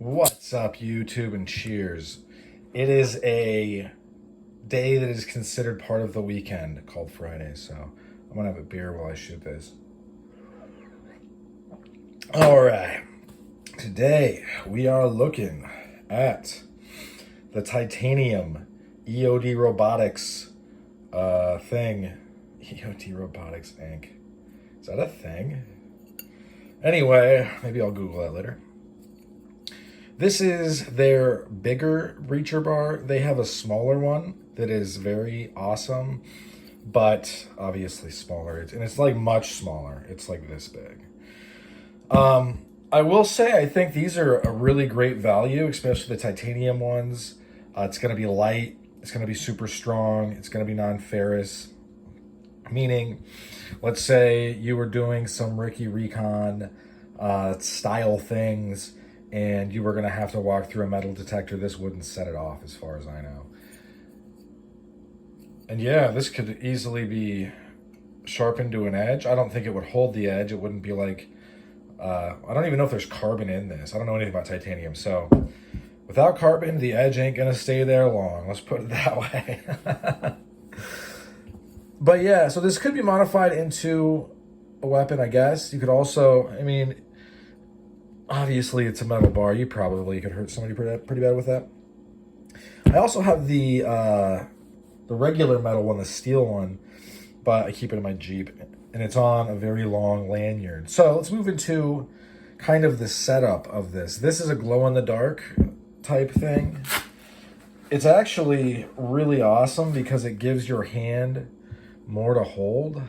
What's up, YouTube, and cheers. It is a day that is considered part of the weekend called Friday, so I'm gonna have a beer while I shoot this. All right, today we are looking at the titanium EOD Robotics thing. EOD Robotics Inc. Is that a thing? Anyway, maybe I'll Google that later. This is their bigger breacher bar. They have a smaller one that is very awesome, but obviously smaller. And it's like much smaller. It's like this big. I will say I think these are a really great value, especially the titanium ones. It's going to be light. It's going to be super strong. It's going to be non-ferrous. Meaning, let's say you were doing some Ricky Recon style things, and you were going to have to walk through a metal detector. This wouldn't set it off, as far as I know. And yeah, this could easily be sharpened to an edge. I don't think it would hold the edge. It wouldn't be like, I don't even know if there's carbon in this. I don't know anything about titanium. So without carbon, the edge ain't going to stay there long. Let's put it that way. But yeah, so this could be modified into a weapon, I guess. You could also, I mean, obviously it's a metal bar. You probably could hurt somebody pretty bad with that. I also have the regular metal one, the steel one, but I keep it in my Jeep, and it's on a very long lanyard. So let's move into kind of the setup of this. This is a glow-in-the-dark type thing. It's actually really awesome because it gives your hand more to hold.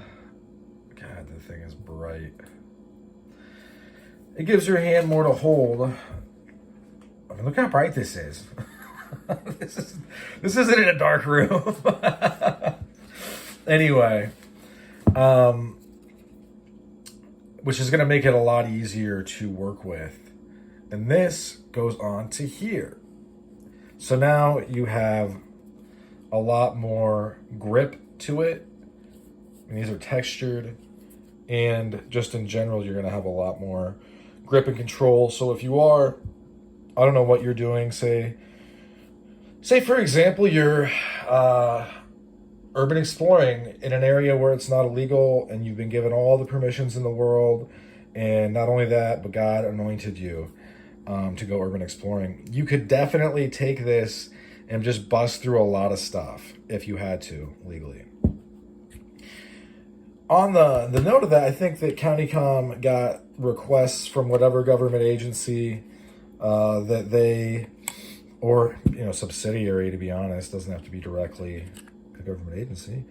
God, the thing is bright. It gives your hand more to hold. I mean, look how bright this is. This isn't in a dark room. Anyway, which is going to make it a lot easier to work with. And this goes on to here. So now you have a lot more grip to it. And these are textured. And just in general, you're going to have a lot more grip and control. So if you are, I don't know what you're doing, say for example, you're urban exploring in an area where it's not illegal and you've been given all the permissions in the world, and not only that, but God anointed you to go urban exploring. You could definitely take this and just bust through a lot of stuff if you had to legally. On the note of that, I think that CountyComm got requests from whatever government agency that they, or subsidiary, to be honest, doesn't have to be directly a government agency.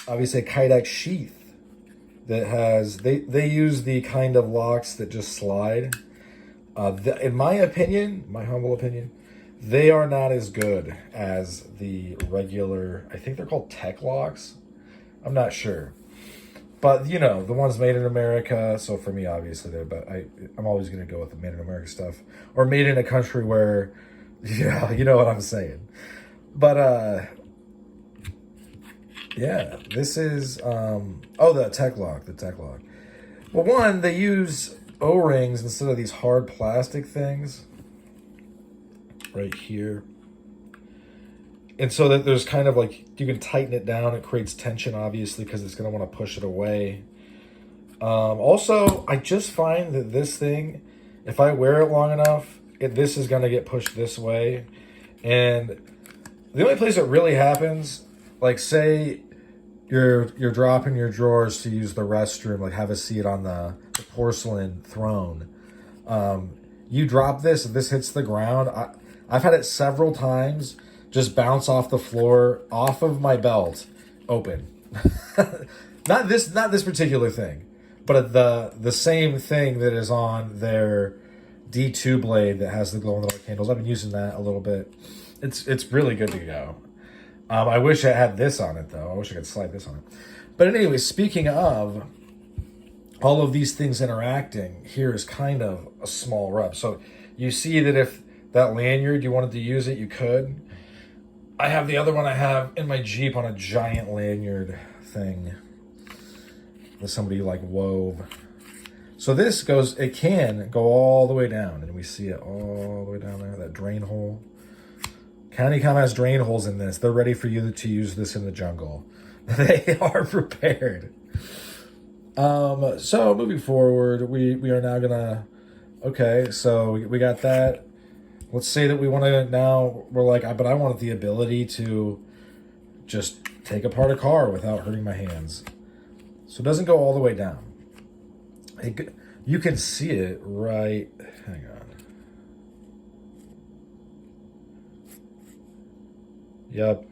Obviously, Kydex Sheath that has they use the kind of locks that just slide. In my opinion, my humble opinion, they are not as good as the regular, I think they're called tech locks. I'm not sure. But, the ones made in America, so for me, obviously, I'm always going to go with the made in America stuff. Or made in a country where, you know what I'm saying. But, yeah, this is, the tech lock. Well, one, they use O-rings instead of these hard plastic things. Right here. And so that there's kind of like, you can tighten it down. It creates tension, obviously, because it's going to want to push it away. Also, I just find that this thing, if I wear it long enough, this is going to get pushed this way. And the only place it really happens, like say you're dropping your drawers to use the restroom, like have a seat on the porcelain throne. You drop this, and this hits the ground. I've had it several times just bounce off the floor, off of my belt, open. not this particular thing, but the same thing that is on their D2 blade that has the glow-in-the-dark handles. I've been using that a little bit. It's really good to go. I wish I had this on it, though. I wish I could slide this on it. But anyway, speaking of all of these things interacting, here is kind of a small rub. So you see that if that lanyard, you wanted to use it, you could. I have the other one I have in my Jeep on a giant lanyard thing that somebody like wove. So this goes, it can go all the way down, and we see it all the way down there, that drain hole. CountyComm has drain holes in this. They're ready for you to use this in the jungle. They are prepared. So moving forward, we are now gonna, okay, so we got that. Let's say that we want to, now we're like, but I wanted the ability to just take apart a car without hurting my hands. So it doesn't go all the way down. You can see it right, hang on. Yep.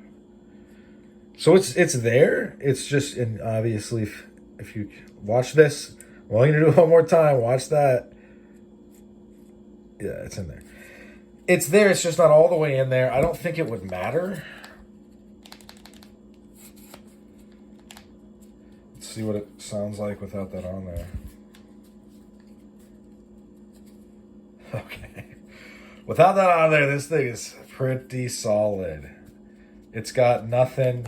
So it's there. It's just, and obviously if you watch this, well, you do it one more time, watch that. Yeah, it's in there. It's there, it's just not all the way in there. I don't think it would matter. Let's see what it sounds like without that on there. Okay. Without that on there, this thing is pretty solid. It's got nothing.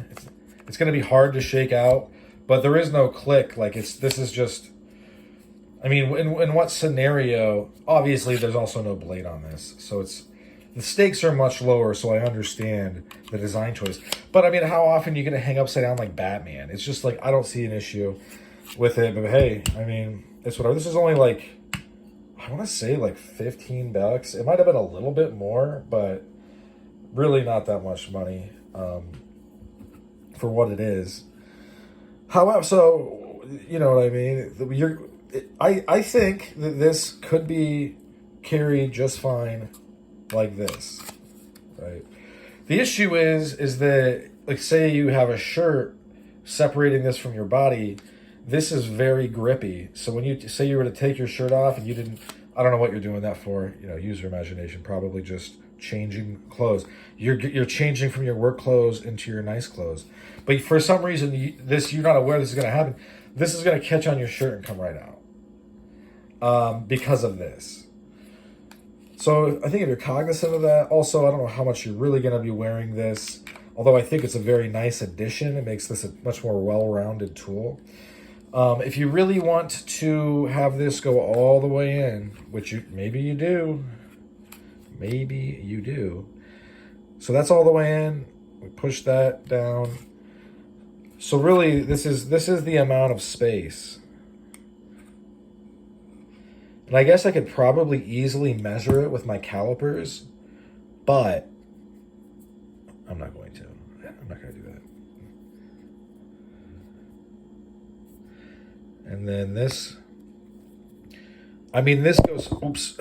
It's going to be hard to shake out, but there is no click. Like this is just, I mean, in what scenario? Obviously, there's also no blade on this, so the stakes are much lower. So I understand the design choice, but I mean, how often are you going to hang upside down like Batman? It's just like, I don't see an issue with it. But hey, I mean, it's whatever. This is only like, I want to say like $15. It might have been a little bit more, but really not that much money for what it is. However, so you know what I mean. I think that this could be carried just fine like this, right? The issue is that, like, say you have a shirt separating this from your body. This is very grippy. So when you say you were to take your shirt off and you didn't, I don't know what you're doing that for. You know, use your imagination. Probably just changing clothes. You're changing from your work clothes into your nice clothes. But for some reason, you're not aware this is going to happen. This is going to catch on your shirt and come right out because of this. So I think if you're cognizant of that, also, I don't know how much you're really going to be wearing this, although I think it's a very nice addition. It makes this a much more well-rounded tool. If you really want to have this go all the way in, which maybe you do, so that's all the way in. We push that down. So really, this is the amount of space. And I guess I could probably easily measure it with my calipers, but I'm not going to. I'm not going to do that. And then this, I mean, this goes, oops.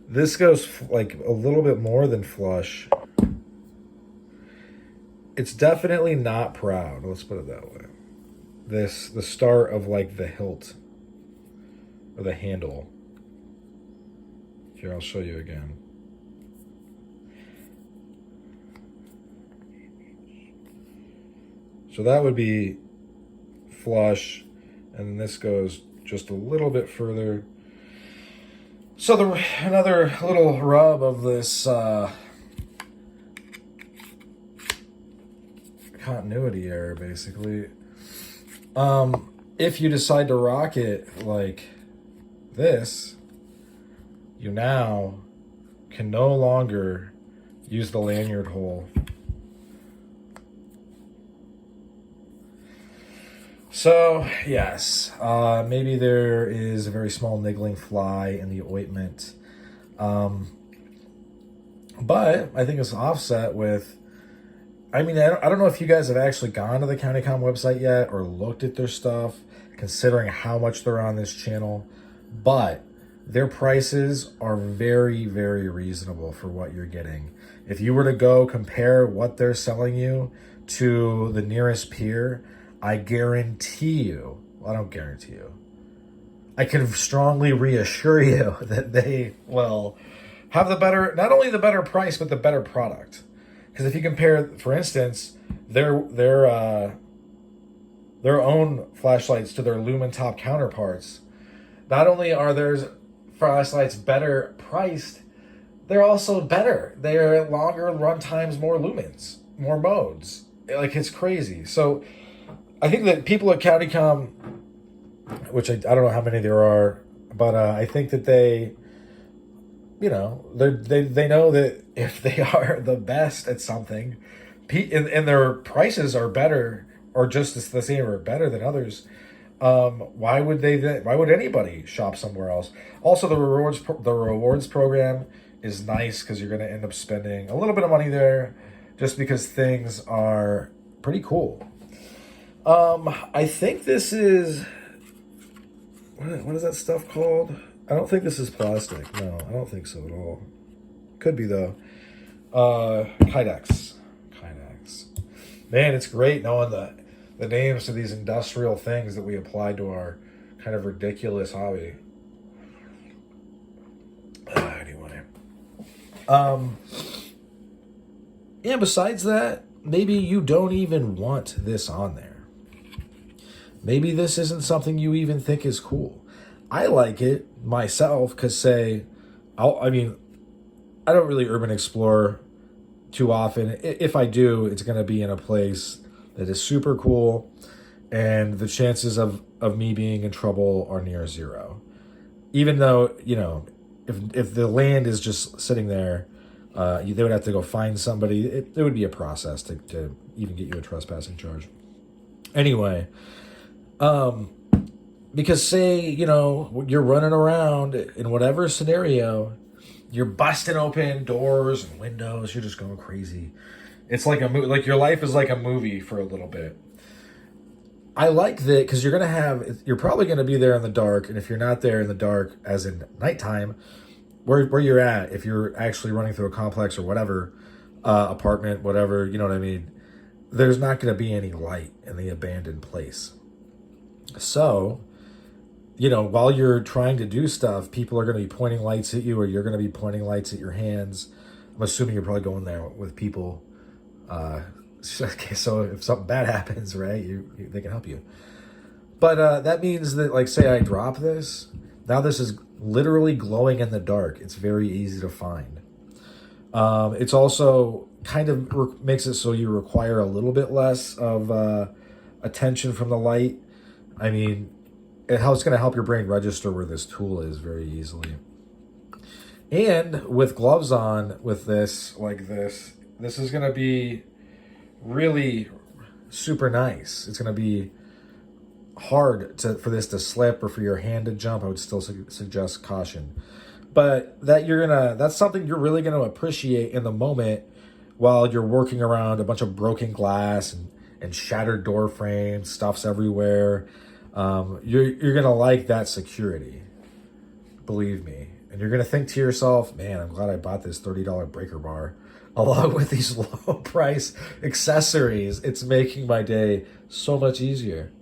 This goes like a little bit more than flush. It's definitely not proud. Let's put it that way. The start of like the hilt or the handle. Here, I'll show you again. So that would be flush, and then this goes just a little bit further. So another little rub of this continuity error, basically. If you decide to rock it like this, you now can no longer use the lanyard hole. So, yes, maybe there is a very small niggling fly in the ointment. But I think it's offset with, I mean, I don't know if you guys have actually gone to the CountyComm website yet or looked at their stuff, considering how much they're on this channel, but their prices are very, very reasonable for what you're getting. If you were to go compare what they're selling you to the nearest peer, I guarantee you, well, I don't guarantee you, I can strongly reassure you that they will have the better, not only the better price, but the better product. Because if you compare, for instance, their own flashlights to their lumen top counterparts, not only are their flashlights better priced, they're also better. They're longer run times, more lumens, more modes. Like, it's crazy. So I think that people at CountyComm which I don't know how many there are, but I think that they, you know, they know that if they are the best at something, and their prices are better or just the same or better than others, why would why would anybody shop somewhere else? Also, the rewards program is nice because you're going to end up spending a little bit of money there, just because things are pretty cool. I think this is what is that stuff called? I don't think this is plastic. No, I don't think so at all. Could be though. Kydex. Man, it's great knowing the names to these industrial things that we applied to our kind of ridiculous hobby. Anyway. Yeah, besides that, maybe you don't even want this on there. Maybe this isn't something you even think is cool. I like it myself because, I don't really urban explore too often. If I do, it's going to be in a place that is super cool, and the chances of me being in trouble are near zero. Even though, you know, if the land is just sitting there, they would have to go find somebody. It would be a process to even get you a trespassing charge. Anyway, because say, you know, you're running around in whatever scenario, you're busting open doors and windows. You're just going crazy. It's like a movie. Like your life is like a movie for a little bit. I like that because you're probably going to be there in the dark. And if you're not there in the dark, as in nighttime, where you're at, if you're actually running through a complex or whatever, apartment, whatever, you know what I mean, there's not going to be any light in the abandoned place. So, you know, while you're trying to do stuff, people are going to be pointing lights at you, or you're going to be pointing lights at your hands. I'm assuming you're probably going there with people. Okay, so if something bad happens, right, they can help you. But that means that, like, say I drop this, now this is literally glowing in the dark. It's very easy to find. It's also kind of makes it so you require a little bit less of attention from the light. I mean, it's going to help your brain register where this tool is very easily. And with gloves on, with this, like this is going to be really super nice. It's going to be hard for this to slip or for your hand to jump. I would still suggest caution. But that's something you're really going to appreciate in the moment while you're working around a bunch of broken glass and shattered door frames, stuff's everywhere. You're going to like that security, believe me. And you're going to think to yourself, man, I'm glad I bought this $30 breaker bar along with these low price accessories. It's making my day so much easier.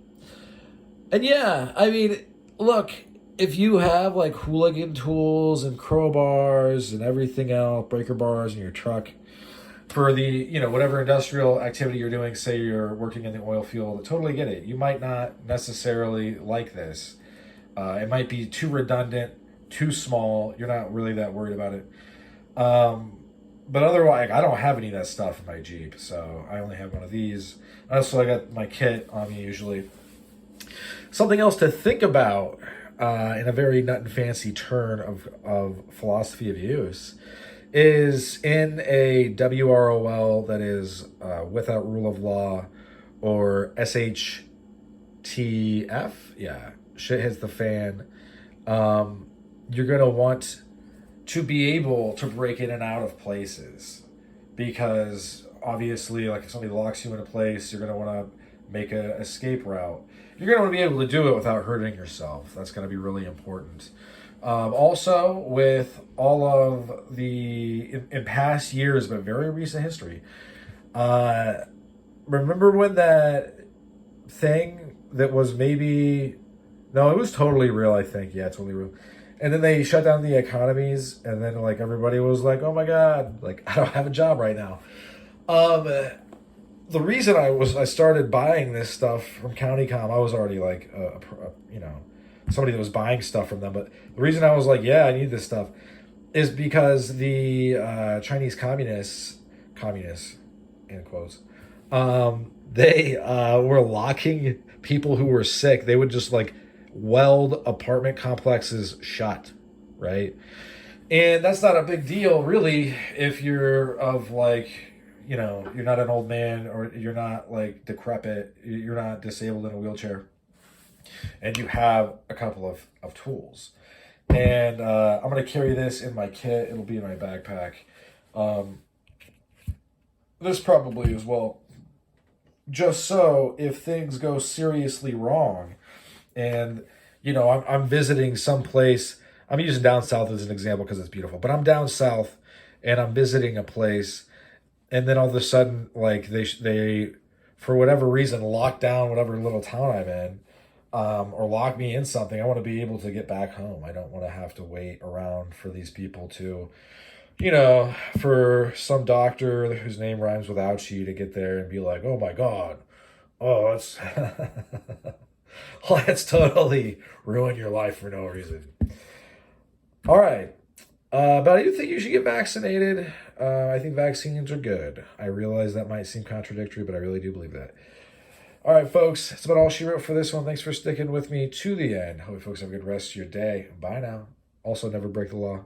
And yeah, I mean, look, if you have like hooligan tools and crowbars and everything else, breaker bars in your truck for the, you know, whatever industrial activity you're doing, say you're working in the oil field, I totally get it. You might not necessarily like this. It might be too redundant, too small. You're not really that worried about it. But otherwise, I don't have any of that stuff in my Jeep, so I only have one of these. Also, I got my kit on me usually. Something else to think about in a very nut and fancy turn of philosophy of use is in a WROL, that is without rule of law, or SHTF, yeah, shit hits the fan. You're going to want to be able to break in and out of places, because obviously, like, if somebody locks you in a place, you're going to want to make an escape route. You're going to want to be able to do it without hurting yourself. That's going to be really important. Also, with all of the, in past years, but very recent history, remember when that thing that was maybe, no, it was totally real, I think. Yeah, totally real. And then they shut down the economies, and then like everybody was like, "Oh my God, like I don't have a job right now." The reason I started buying this stuff from CountyComm, I was already like somebody that was buying stuff from them. But the reason I was like, "Yeah, I need this stuff," is because the Chinese communists in quotes, they were locking people who were sick. They would just like weld apartment complexes shut, right? And that's not a big deal, really, if you're of like, you know, you're not an old man or you're not like decrepit, you're not disabled in a wheelchair, and you have a couple of tools. And I'm going to carry this in my kit. It'll be in my backpack. This probably as well. Just so if things go seriously wrong and, you know, I'm visiting someplace. I'm using down south as an example because it's beautiful. But I'm down south and I'm visiting a place. And then all of a sudden, like, they for whatever reason, lock down whatever little town I'm in. Or lock me in something. I want to be able to get back home. I don't want to have to wait around for these people to, you know, for some doctor whose name rhymes with ouchie to get there and be like, oh my God, oh, that's, let's totally ruin your life for no reason. All right. But I do think you should get vaccinated. I think vaccines are good. I realize that might seem contradictory, but I really do believe that. All right, folks, that's about all she wrote for this one. Thanks for sticking with me to the end. Hope you folks have a good rest of your day. Bye now. Also, never break the law.